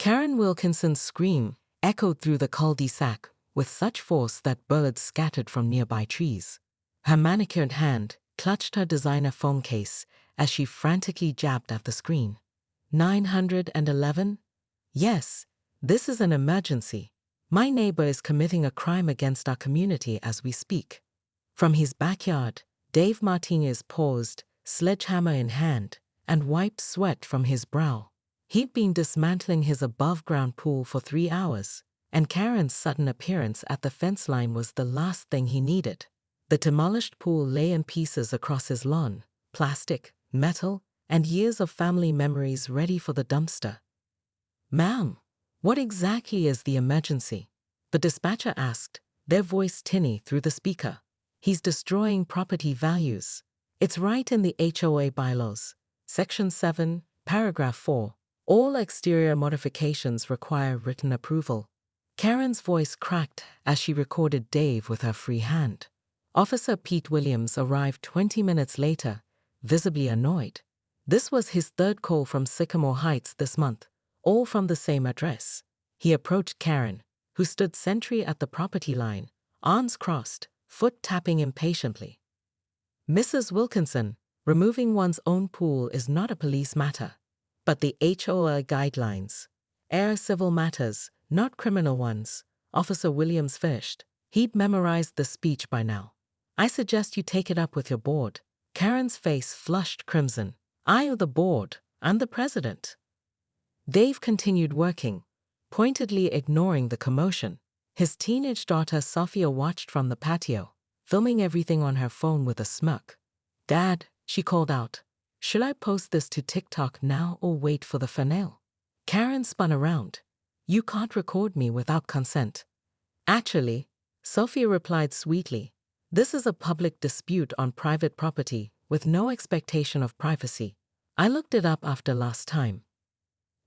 Karen Wilkinson's scream echoed through the cul-de-sac with such force that birds scattered from nearby trees. Her manicured hand clutched her designer phone case as she frantically jabbed at the screen. 911? Yes, this is an emergency. My neighbor is committing a crime against our community as we speak. From his backyard, Dave Martinez paused, sledgehammer in hand, and wiped sweat from his brow. He'd been dismantling his above-ground pool for 3 hours, and Karen's sudden appearance at the fence line was the last thing he needed. The demolished pool lay in pieces across his lawn, plastic, metal, and years of family memories ready for the dumpster. "Ma'am, what exactly is the emergency?" the dispatcher asked, their voice tinny through the speaker. "He's destroying property values. It's right in the HOA bylaws. Section 7, Paragraph 4. All exterior modifications require written approval." Karen's voice cracked as she recorded Dave with her free hand. Officer Pete Williams arrived 20 minutes later, visibly annoyed. This was his third call from Sycamore Heights this month, all from the same address. He approached Karen, who stood sentry at the property line, arms crossed, foot tapping impatiently. "Mrs. Wilkinson, removing one's own pool is not a police matter, but the HOA guidelines. Air civil matters, not criminal ones," Officer Williams finished. He'd memorized the speech by now. "I suggest you take it up with your board." Karen's face flushed crimson. "I owe the board. I'm the president." Dave continued working, pointedly ignoring the commotion. His teenage daughter Sophia watched from the patio, filming everything on her phone with a smirk. "Dad," she called out, "should I post this to TikTok now or wait for the finale?" Karen spun around. "You can't record me without consent." "Actually," Sophia replied sweetly, "this is a public dispute on private property with no expectation of privacy. I looked it up after last time."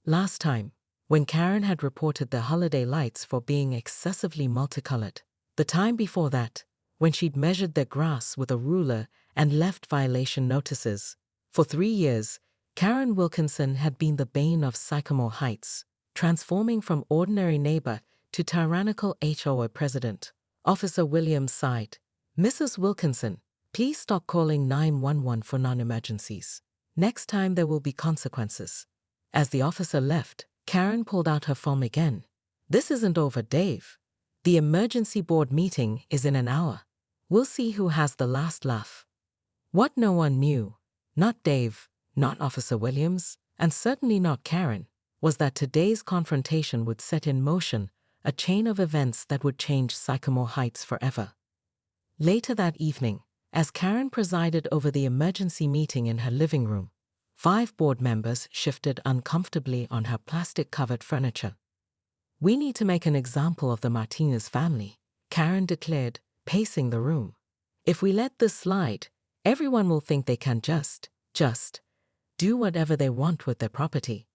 Last time, when Karen had reported the holiday lights for being excessively multicolored. The time before that, when she'd measured their grass with a ruler and left violation notices. For 3 years, Karen Wilkinson had been the bane of Sycamore Heights, transforming from ordinary neighbor to tyrannical HOA president. Officer Williams sighed. "Mrs. Wilkinson, please stop calling 911 for non-emergencies. Next time there will be consequences." As the officer left, Karen pulled out her phone again. "This isn't over, Dave. The emergency board meeting is in an hour. We'll see who has the last laugh." What no one knew, not Dave, not Officer Williams, and certainly not Karen, was that today's confrontation would set in motion a chain of events that would change Sycamore Heights forever. Later that evening, as Karen presided over the emergency meeting in her living room, 5 board members shifted uncomfortably on her plastic-covered furniture. "We need to make an example of the Martinez family," Karen declared, pacing the room. "If we let this slide, everyone will think they can just do whatever they want with their property."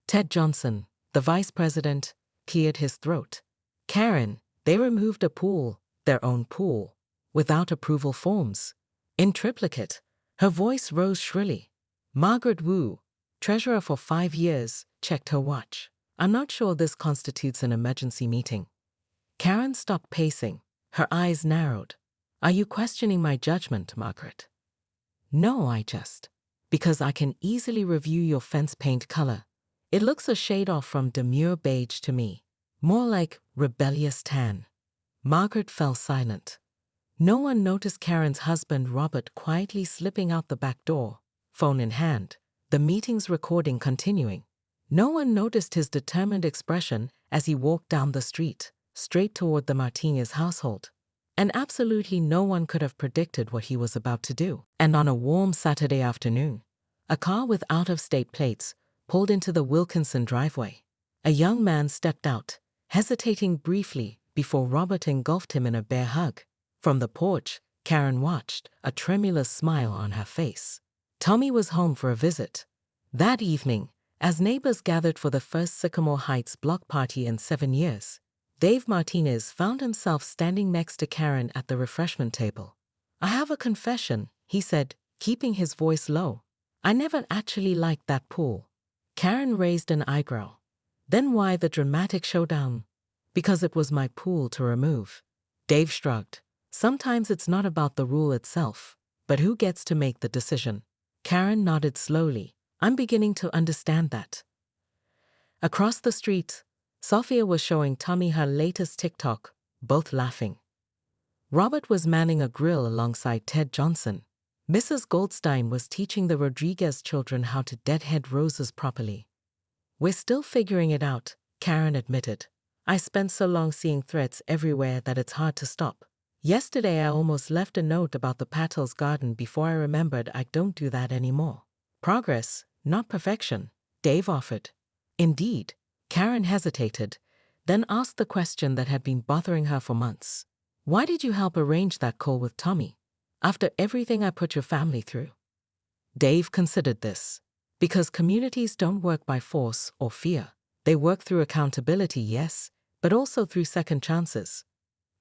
Ted Johnson, the vice president, cleared his throat. "Karen, they removed a pool, their own pool, without approval forms. In triplicate." Her voice rose shrilly. Margaret Wu, treasurer for 5 years, checked her watch. "I'm not sure this constitutes an emergency meeting." Karen stopped pacing, her eyes narrowed. "Are you questioning my judgment, Margaret?" "No, because I can easily review your fence paint color. It looks a shade off from demure beige to me, more like rebellious tan." Margaret fell silent. No one noticed Karen's husband Robert quietly slipping out the back door, phone in hand, the meeting's recording continuing. No one noticed his determined expression as he walked down the street, straight toward the Martinez household. And absolutely no one could have predicted what he was about to do. And on a warm Saturday afternoon, a car with out-of-state plates pulled into the Wilkinson driveway. A young man stepped out, hesitating briefly before Robert engulfed him in a bear hug. From the porch, Karen watched, a tremulous smile on her face. Tommy was home for a visit. That evening, as neighbors gathered for the first Sycamore Heights block party in 7 years, Dave Martinez found himself standing next to Karen at the refreshment table. "I have a confession," he said, keeping his voice low. "I never actually liked that pool." Karen raised an eyebrow. Then why the dramatic showdown? Because it was my pool to remove. Dave shrugged. Sometimes it's not about the rule itself, but who gets to make the decision. Karen nodded slowly. I'm beginning to understand that. Across the street, Sophia was showing Tommy her latest TikTok, both laughing. Robert was manning a grill alongside Ted Johnson. Mrs. Goldstein was teaching the Rodriguez children how to deadhead roses properly. We're still figuring it out, Karen admitted. I spent so long seeing threats everywhere that it's hard to stop. Yesterday I almost left a note about the Patels garden before I remembered I don't do that anymore. Progress, not perfection, Dave offered. Indeed, Karen hesitated, then asked the question that had been bothering her for months. Why did you help arrange that call with Tommy? After everything I put your family through? Dave considered this. Because communities don't work by force or fear. They work through accountability, yes, but also through second chances.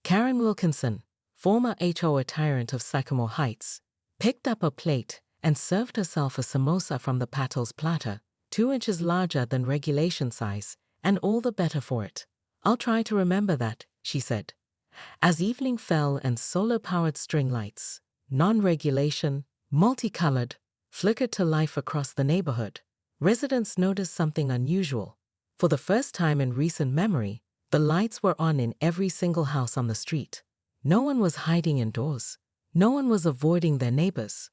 Karen Wilkinson, former HOA tyrant of Sycamore Heights, picked up a plate and served herself a samosa from the Patels platter, 2 inches larger than regulation size, and all the better for it. I'll try to remember that, she said. As evening fell and solar-powered string lights, non-regulation, multicolored, flickered to life across the neighborhood, residents noticed something unusual. For the first time in recent memory, the lights were on in every single house on the street. No one was hiding indoors. No one was avoiding their neighbors.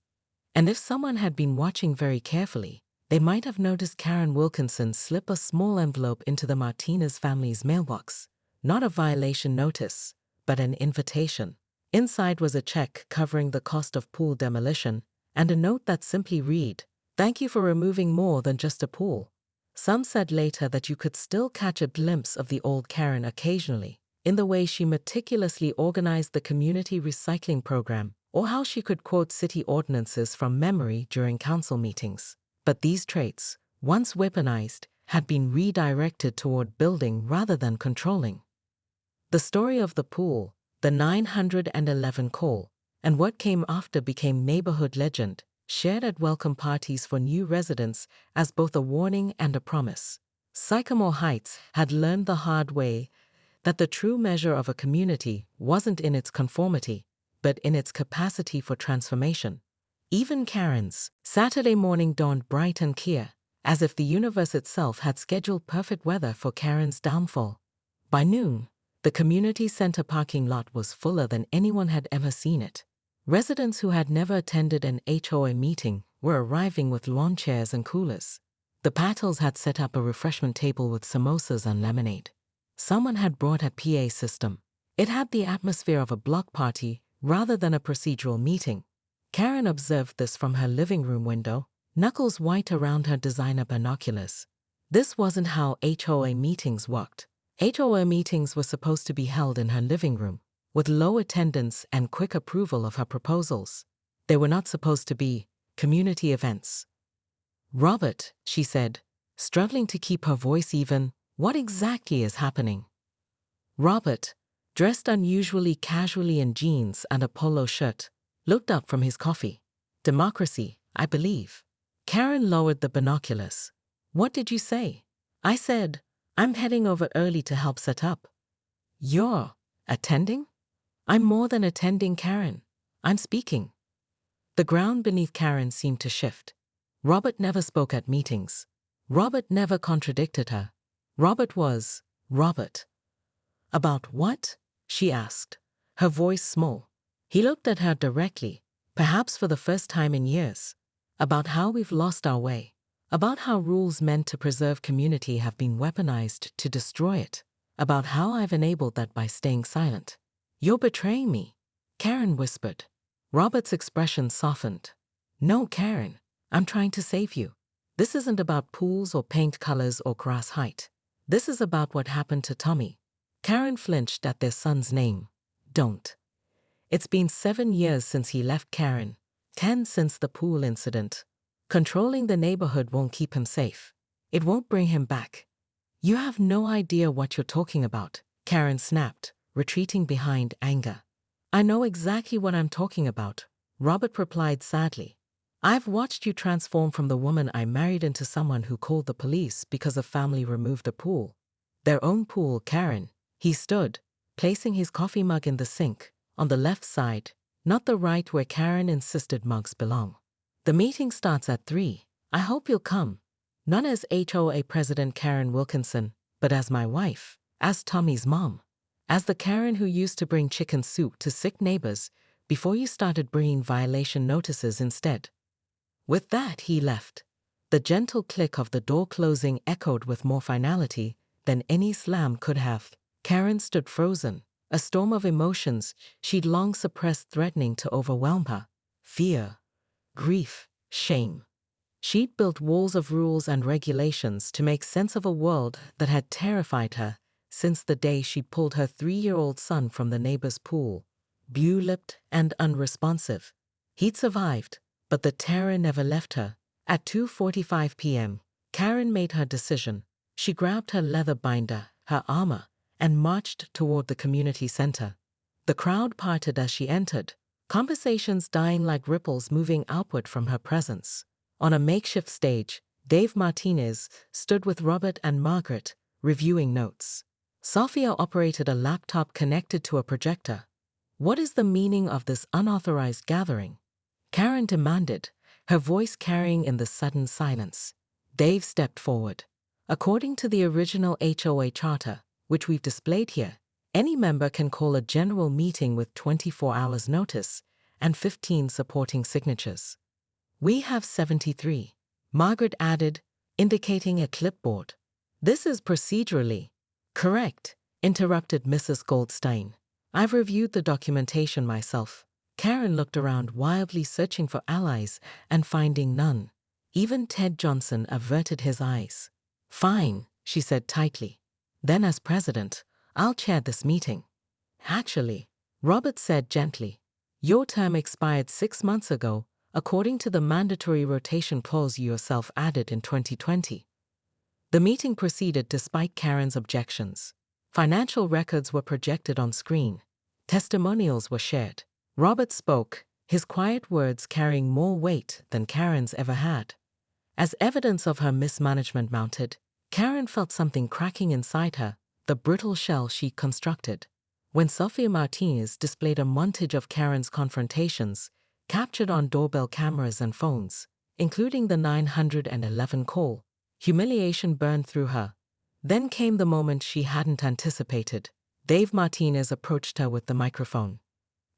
And if someone had been watching very carefully, they might have noticed Karen Wilkinson slip a small envelope into the Martinez family's mailbox. Not a violation notice, but an invitation. Inside was a check covering the cost of pool demolition, and a note that simply read, "Thank you for removing more than just a pool." Some said later that you could still catch a glimpse of the old Karen occasionally, in the way she meticulously organized the community recycling program, or how she could quote city ordinances from memory during council meetings. But these traits, once weaponized, had been redirected toward building rather than controlling. The story of the pool, the 911 call, and what came after became neighborhood legend, shared at welcome parties for new residents as both a warning and a promise. Sycamore Heights had learned the hard way that the true measure of a community wasn't in its conformity, but in its capacity for transformation. Even Karen's Saturday morning dawned bright and clear, as if the universe itself had scheduled perfect weather for Karen's downfall. By noon, the community center parking lot was fuller than anyone had ever seen it. Residents who had never attended an HOA meeting were arriving with lawn chairs and coolers. The Patels had set up a refreshment table with samosas and lemonade. Someone had brought a PA system. It had the atmosphere of a block party rather than a procedural meeting. Karen observed this from her living room window, knuckles white around her designer binoculars. This wasn't how HOA meetings worked. HOA meetings were supposed to be held in her living room, with low attendance and quick approval of her proposals. They were not supposed to be community events. Robert, she said, struggling to keep her voice even, what exactly is happening? Robert, dressed unusually casually in jeans and a polo shirt, looked up from his coffee. Democracy, I believe. Karen lowered the binoculars. What did you say? I said, I'm heading over early to help set up. You're attending? I'm more than attending, Karen. I'm speaking. The ground beneath Karen seemed to shift. Robert never spoke at meetings. Robert never contradicted her. Robert was Robert. About what? She asked, her voice small. He looked at her directly, perhaps for the first time in years. About how we've lost our way. About how rules meant to preserve community have been weaponized to destroy it. About how I've enabled that by staying silent. You're betraying me, Karen whispered. Robert's expression softened. No, Karen, I'm trying to save you. This isn't about pools or paint colors or grass height. This is about what happened to Tommy. Karen flinched at their son's name. Don't. It's been 7 years since he left Karen, 10 since the pool incident. Controlling the neighborhood won't keep him safe. It won't bring him back. You have no idea what you're talking about, Karen snapped, retreating behind anger. I know exactly what I'm talking about, Robert replied sadly. I've watched you transform from the woman I married into someone who called the police because a family removed a pool. Their own pool, Karen. He stood, placing his coffee mug in the sink, on the left side, not the right where Karen insisted mugs belong. The meeting starts at 3. I hope you'll come. Not as HOA President Karen Wilkinson, but as my wife, as Tommy's mom, as the Karen who used to bring chicken soup to sick neighbors before you started bringing violation notices instead. With that, he left. The gentle click of the door closing echoed with more finality than any slam could have. Karen stood frozen, a storm of emotions she'd long suppressed threatening to overwhelm her. Fear, grief, shame. She'd built walls of rules and regulations to make sense of a world that had terrified her since the day she pulled her 3-year-old son from the neighbor's pool, blue-lipped and unresponsive. He'd survived, but the terror never left her. At 2:45 p.m., Karen made her decision. She grabbed her leather binder, her armor, and marched toward the community center. The crowd parted as she entered, conversations dying like ripples moving outward from her presence. On a makeshift stage, Dave Martinez stood with Robert and Margaret, reviewing notes. Sophia operated a laptop connected to a projector. What is the meaning of this unauthorized gathering? Karen demanded, her voice carrying in the sudden silence. Dave stepped forward. According to the original HOA charter, which we've displayed here, any member can call a general meeting with 24 hours notice and 15 supporting signatures. We have 73, Margaret added, indicating a clipboard. This is procedurally correct, interrupted Mrs. Goldstein. I've reviewed the documentation myself. Karen looked around wildly searching for allies and finding none. Even Ted Johnson averted his eyes. Fine, she said tightly. Then as president, I'll chair this meeting. Actually, Robert said gently, your term expired 6 months ago, according to the mandatory rotation clause you yourself added in 2020. The meeting proceeded despite Karen's objections. Financial records were projected on screen. Testimonials were shared. Robert spoke, his quiet words carrying more weight than Karen's ever had. As evidence of her mismanagement mounted, Karen felt something cracking inside her, the brittle shell she constructed. When Sophia Martinez displayed a montage of Karen's confrontations, captured on doorbell cameras and phones, including the 911 call, humiliation burned through her. Then came the moment she hadn't anticipated. Dave Martinez approached her with the microphone.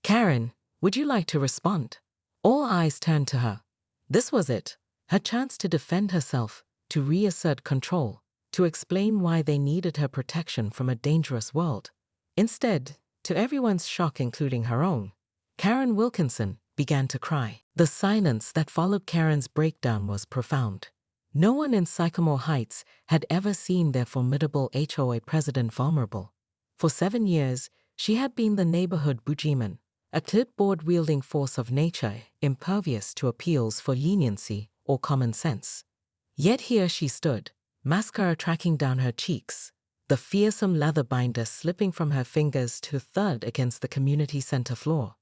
Karen, would you like to respond? All eyes turned to her. This was it, her chance to defend herself, to reassert control, to explain why they needed her protection from a dangerous world. Instead, to everyone's shock including her own, Karen Wilkinson began to cry. The silence that followed Karen's breakdown was profound. No one in Sycamore Heights had ever seen their formidable HOA president vulnerable. For 7 years, she had been the neighborhood boogeyman, a clipboard-wielding force of nature impervious to appeals for leniency or common sense. Yet here she stood, mascara tracking down her cheeks, the fearsome leather binder slipping from her fingers to thud against the community center floor.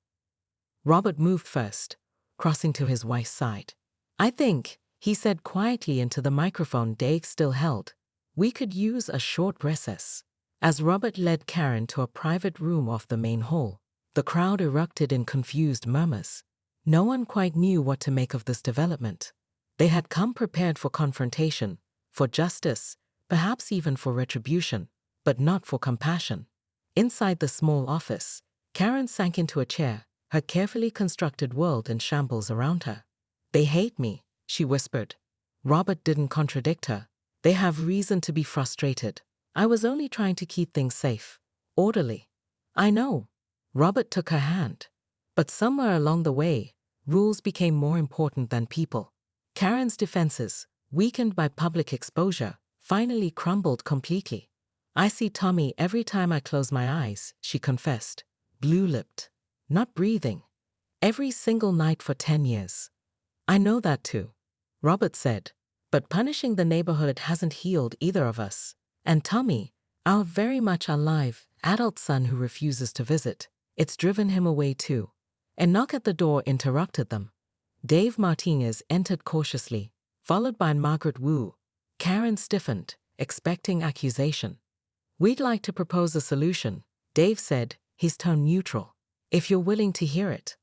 Robert moved first, crossing to his wife's side. I think, he said quietly into the microphone Dave still held, we could use a short recess. As Robert led Karen to a private room off the main hall, the crowd erupted in confused murmurs. No one quite knew what to make of this development. They had come prepared for confrontation, for justice, perhaps even for retribution, but not for compassion. Inside the small office, Karen sank into a chair, her carefully constructed world in shambles around her. They hate me, she whispered. Robert didn't contradict her. They have reason to be frustrated. I was only trying to keep things safe, orderly. I know. Robert took her hand. But somewhere along the way, rules became more important than people. Karen's defenses, weakened by public exposure, finally crumbled completely. I see Tommy every time I close my eyes, she confessed, blue-lipped, not breathing. Every single night for 10 years. I know that too, Robert said, but punishing the neighborhood hasn't healed either of us. And Tommy, our very much alive adult son who refuses to visit, it's driven him away too. A knock at the door interrupted them. Dave Martinez entered cautiously, followed by Margaret Wu. Karen stiffened, expecting accusation. "We'd like to propose a solution," Dave said, his tone neutral. "If you're willing to hear it."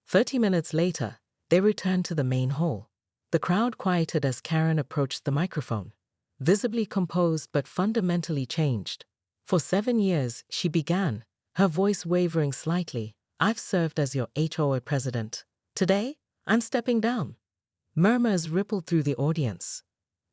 30 minutes later, they returned to the main hall. The crowd quieted as Karen approached the microphone. Visibly composed but fundamentally changed. "For 7 years," she began, her voice wavering slightly, "I've served as your HOA president. Today, I'm stepping down." Murmurs rippled through the audience.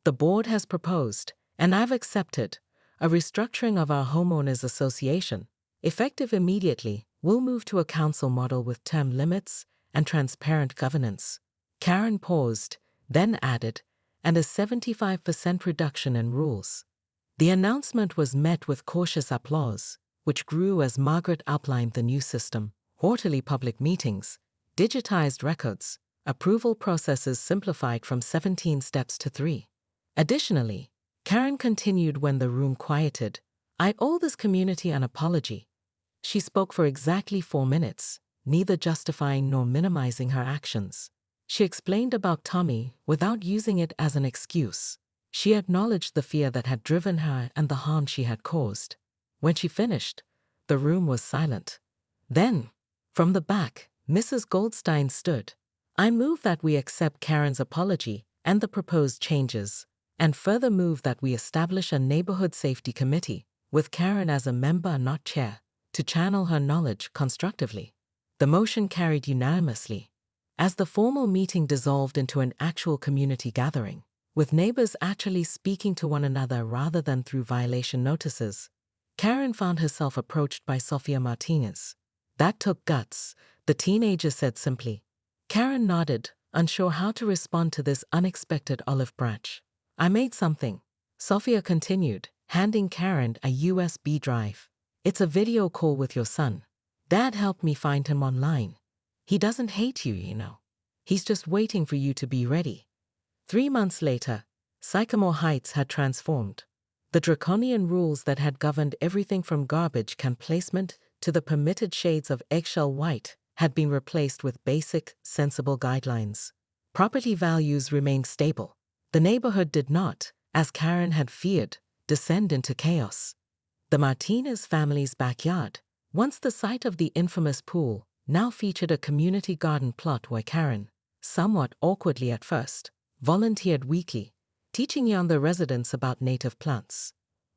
"The board has proposed, and I've accepted, a restructuring of our Homeowners Association. Effective immediately, we'll move to a council model with term limits and transparent governance." Karen paused, then added, "and a 75% reduction in rules." The announcement was met with cautious applause, which grew as Margaret outlined the new system: quarterly public meetings, digitized records, approval processes simplified from 17 steps to 3. Additionally, Karen continued when the room quieted, "I owe this community an apology." She spoke for exactly 4 minutes, neither justifying nor minimizing her actions. She explained about Tommy without using it as an excuse. She acknowledged the fear that had driven her and the harm she had caused. When she finished, the room was silent. Then, from the back, Mrs. Goldstein stood. "I move that we accept Karen's apology and the proposed changes, and further move that we establish a neighborhood safety committee, with Karen as a member, not chair, to channel her knowledge constructively." The motion carried unanimously. As the formal meeting dissolved into an actual community gathering, with neighbors actually speaking to one another rather than through violation notices, Karen found herself approached by Sofia Martinez. "That took guts," the teenager said simply. Karen nodded, unsure how to respond to this unexpected olive branch. "I made something," Sofia continued, handing Karen a USB drive. "It's a video call with your son. Dad helped me find him online. He doesn't hate you, you know. He's just waiting for you to be ready." 3 months later, Sycamore Heights had transformed. The draconian rules that had governed everything from garbage can placement to the permitted shades of eggshell white had been replaced with basic, sensible guidelines. Property values remained stable. The neighborhood did not, as Karen had feared, descend into chaos. The Martinez family's backyard, once the site of the infamous pool, now featured a community garden plot where Karen, somewhat awkwardly at first, volunteered weekly, teaching younger residents about native plants.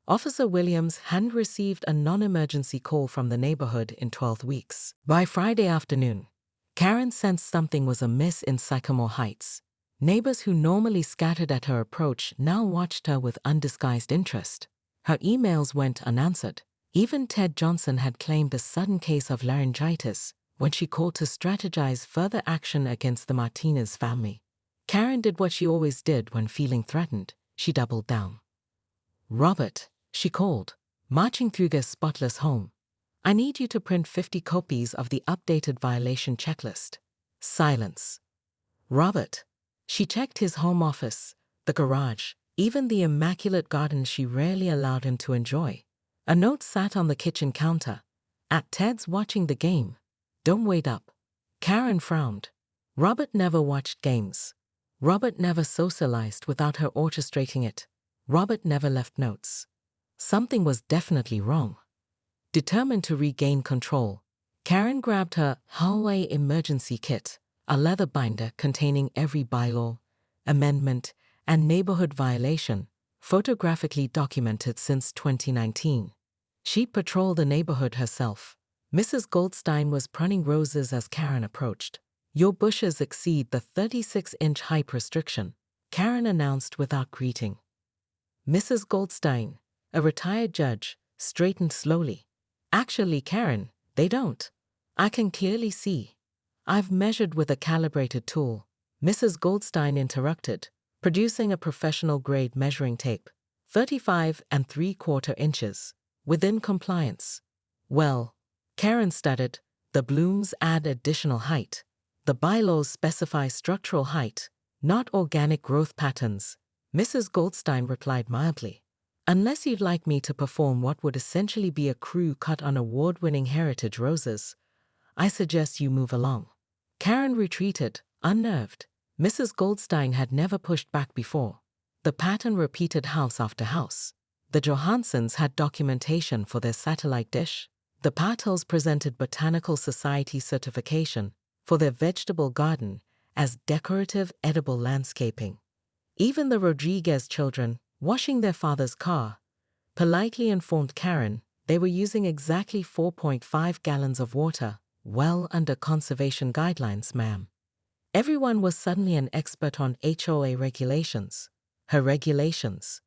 Officer Williams hadn't received a non-emergency call from the neighborhood in 12 weeks. By Friday afternoon, Karen sensed something was amiss in Sycamore Heights. Neighbors who normally scattered at her approach now watched her with undisguised interest. Her emails went unanswered. Even Ted Johnson had claimed a sudden case of laryngitis when she called to strategize further action against the Martinez family. Karen did what she always did when feeling threatened. She doubled down. "Robert," she called, marching through their spotless home, "I need you to print 50 copies of the updated violation checklist." Silence. "Robert." She checked his home office, the garage, even the immaculate garden she rarely allowed him to enjoy. A note sat on the kitchen counter. "At Ted's watching the game. Don't wait up." Karen frowned. Robert never watched games. Robert never socialized without her orchestrating it. Robert never left notes. Something was definitely wrong. Determined to regain control, Karen grabbed her hallway emergency kit, a leather binder containing every bylaw, amendment, and neighborhood violation, photographically documented since 2019. She'd patrolled the neighborhood herself. Mrs. Goldstein was pruning roses as Karen approached. "Your bushes exceed the 36-inch height restriction," Karen announced without greeting. Mrs. Goldstein, a retired judge, straightened slowly. "Actually, Karen, they don't. I can clearly see. I've measured with a calibrated tool," Mrs. Goldstein interrupted, producing a professional-grade measuring tape. 35 3/4 inches. Within compliance. "Well," Karen stuttered, "the blooms add additional height. The bylaws specify structural height, not organic growth patterns," Mrs. Goldstein replied mildly. "Unless you'd like me to perform what would essentially be a crew cut on award-winning heritage roses, I suggest you move along." Karen retreated, Unnerved, Mrs. Goldstein had never pushed back before. The pattern repeated house after house. The Johansons had documentation for their satellite dish. The Patels presented Botanical Society certification for their vegetable garden as decorative edible landscaping. Even the Rodriguez children, washing their father's car, politely informed Karen they were using exactly 4.5 gallons of water, well under conservation guidelines, ma'am. Everyone was suddenly an expert on HOA regulations. Her regulations.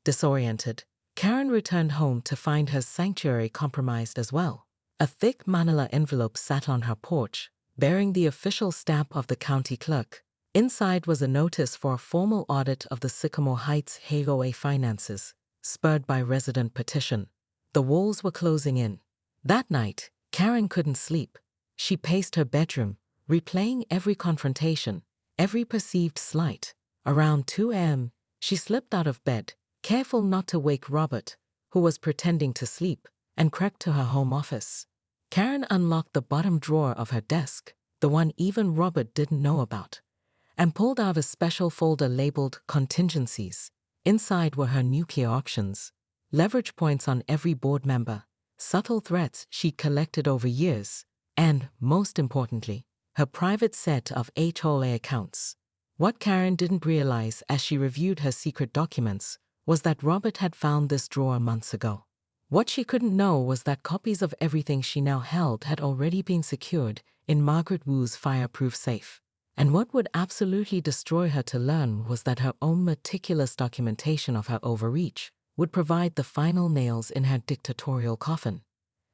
Disoriented, Karen returned home to find her sanctuary compromised as well. A thick manila envelope sat on her porch, bearing the official stamp of the county clerk. Inside was a notice for a formal audit of the Sycamore Heights HOA finances, spurred by resident petition. The walls were closing in. That night, Karen couldn't sleep. She paced her bedroom, replaying every confrontation, every perceived slight. Around 2 a.m., she slipped out of bed, careful not to wake Robert, who was pretending to sleep, and crept to her home office. Karen unlocked the bottom drawer of her desk, the one even Robert didn't know about, and pulled out a special folder labeled Contingencies. Inside were her nuclear options, leverage points on every board member, subtle threats she'd collected over years, and, most importantly, her private set of HOA accounts. What Karen didn't realize as she reviewed her secret documents was that Robert had found this drawer months ago. What she couldn't know was that copies of everything she now held had already been secured in Margaret Wu's fireproof safe. And what would absolutely destroy her to learn was that her own meticulous documentation of her overreach would provide the final nails in her dictatorial coffin.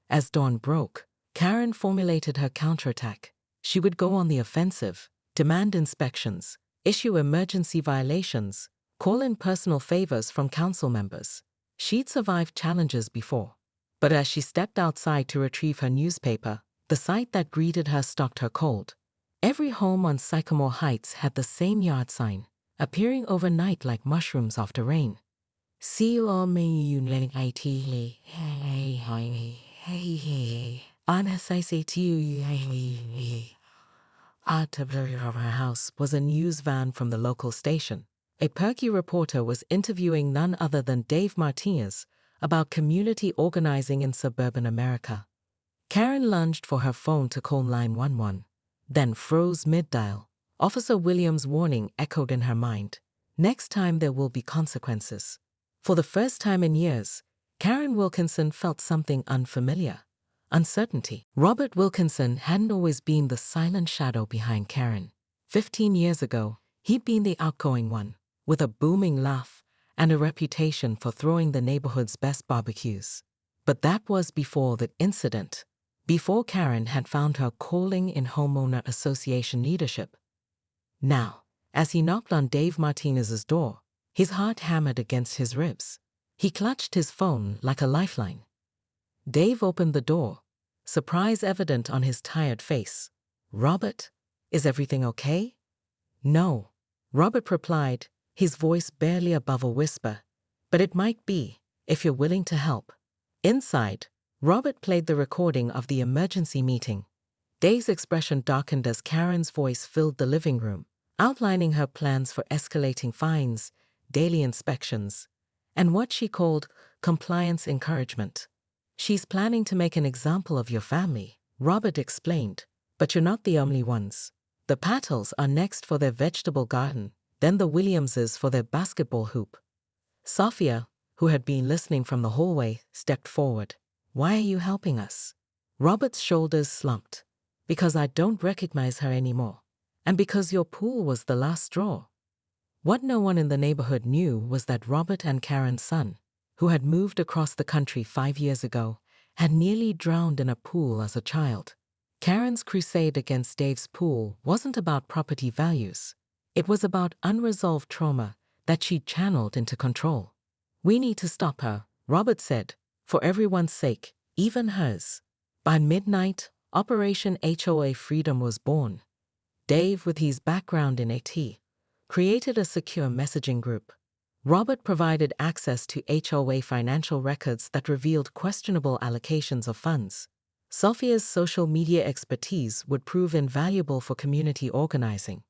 As dawn broke, Karen formulated her counterattack. She would go on the offensive, demand inspections, issue emergency violations, call in personal favors from council members. She'd survived challenges before. But as she stepped outside to retrieve her newspaper, the sight that greeted her stopped her cold. Every home on Sycamore Heights had the same yard sign, appearing overnight like mushrooms after rain. At the rear of her house was a news van from the local station. A perky reporter was interviewing none other than Dave Martinez about community organizing in suburban America. Karen lunged for her phone to call 911, then froze mid-dial. Officer Williams' warning echoed in her mind. Next time there will be consequences. For the first time in years, Karen Wilkinson felt something unfamiliar. Uncertainty. Robert Wilkinson hadn't always been the silent shadow behind Karen. 15 years ago, he'd been the outgoing one, with a booming laugh and a reputation for throwing the neighborhood's best barbecues. But that was before the incident, before Karen had found her calling in Homeowners Association leadership. Now, as he knocked on Dave Martinez's door, his heart hammered against his ribs. He clutched his phone like a lifeline. Dave opened the door, surprise evident on his tired face. "Robert, is everything okay?" "No," Robert replied, his voice barely above a whisper. "But it might be, if you're willing to help." Inside, Robert played the recording of the emergency meeting. Dave's expression darkened as Karen's voice filled the living room, outlining her plans for escalating fines, daily inspections, and what she called compliance encouragement. "She's planning to make an example of your family," Robert explained, "but you're not the only ones. The Patels are next for their vegetable garden, then the Williamses for their basketball hoop." Sophia, who had been listening from the hallway, stepped forward. "Why are you helping us?" Robert's shoulders slumped. "Because I don't recognize her anymore. And because your pool was the last straw." What no one in the neighborhood knew was that Robert and Karen's son, who had moved across the country 5 years ago, had nearly drowned in a pool as a child. Karen's crusade against Dave's pool wasn't about property values. It was about unresolved trauma that she'd channeled into control. "We need to stop her," Robert said, "for everyone's sake, even hers." By midnight, Operation HOA Freedom was born. Dave, with his background in IT, created a secure messaging group. Robert provided access to HOA financial records that revealed questionable allocations of funds. Sophia's social media expertise would prove invaluable for community organizing.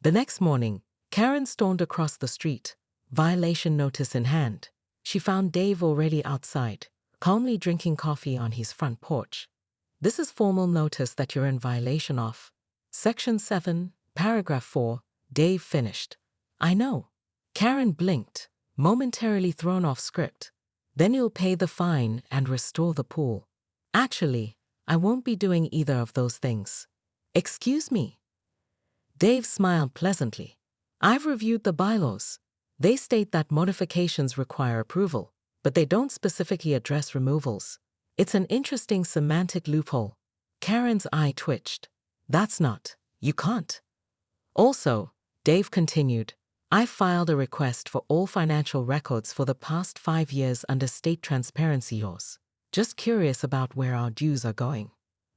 The next morning, Karen stormed across the street, violation notice in hand. She found Dave already outside, calmly drinking coffee on his front porch. This is formal notice that you're in violation of. Section 7, paragraph 4, Dave finished. I know. Karen blinked, momentarily thrown off script. Then you'll pay the fine and restore the pool. Actually, I won't be doing either of those things. Excuse me. Dave smiled pleasantly. I've reviewed the bylaws. They state that modifications require approval, but they don't specifically address removals. It's an interesting semantic loophole. Karen's eye twitched. That's not. You can't. Also, Dave continued, I filed a request for all financial records for the past 5 years under state transparency laws. Just curious about where our dues are going.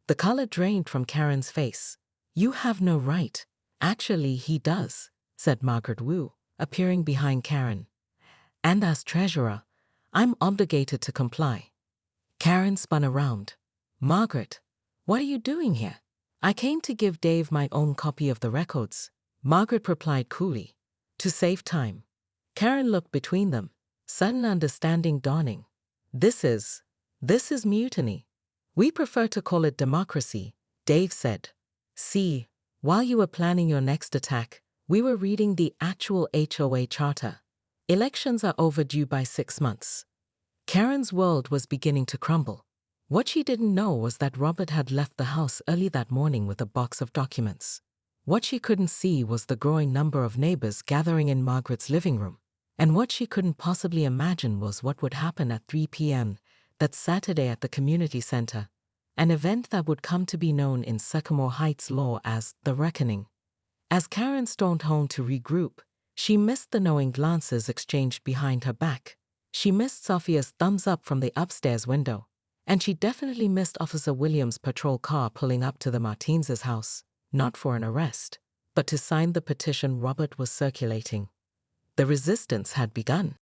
The color drained from Karen's face. You have no right. Actually, he does, said Margaret Wu, appearing behind Karen. And as treasurer, I'm obligated to comply. Karen spun around. Margaret, what are you doing here? I came to give Dave my own copy of the records, Margaret replied coolly. To save time. Karen looked between them, sudden understanding dawning. This is mutiny. We prefer to call it democracy, Dave said. See, while you were planning your next attack, we were reading the actual HOA charter. Elections are overdue by 6 months. Karen's world was beginning to crumble. What she didn't know was that Robert had left the house early that morning with a box of documents. What she couldn't see was the growing number of neighbors gathering in Margaret's living room. And what she couldn't possibly imagine was what would happen at 3 p.m. that Saturday at the community center, an event that would come to be known in Sycamore Heights law as the Reckoning. As Karen stormed home to regroup, she missed the knowing glances exchanged behind her back. She missed Sophia's thumbs up from the upstairs window. And she definitely missed Officer Williams' patrol car pulling up to the Martinez' house, not for an arrest, but to sign the petition Robert was circulating. The resistance had begun.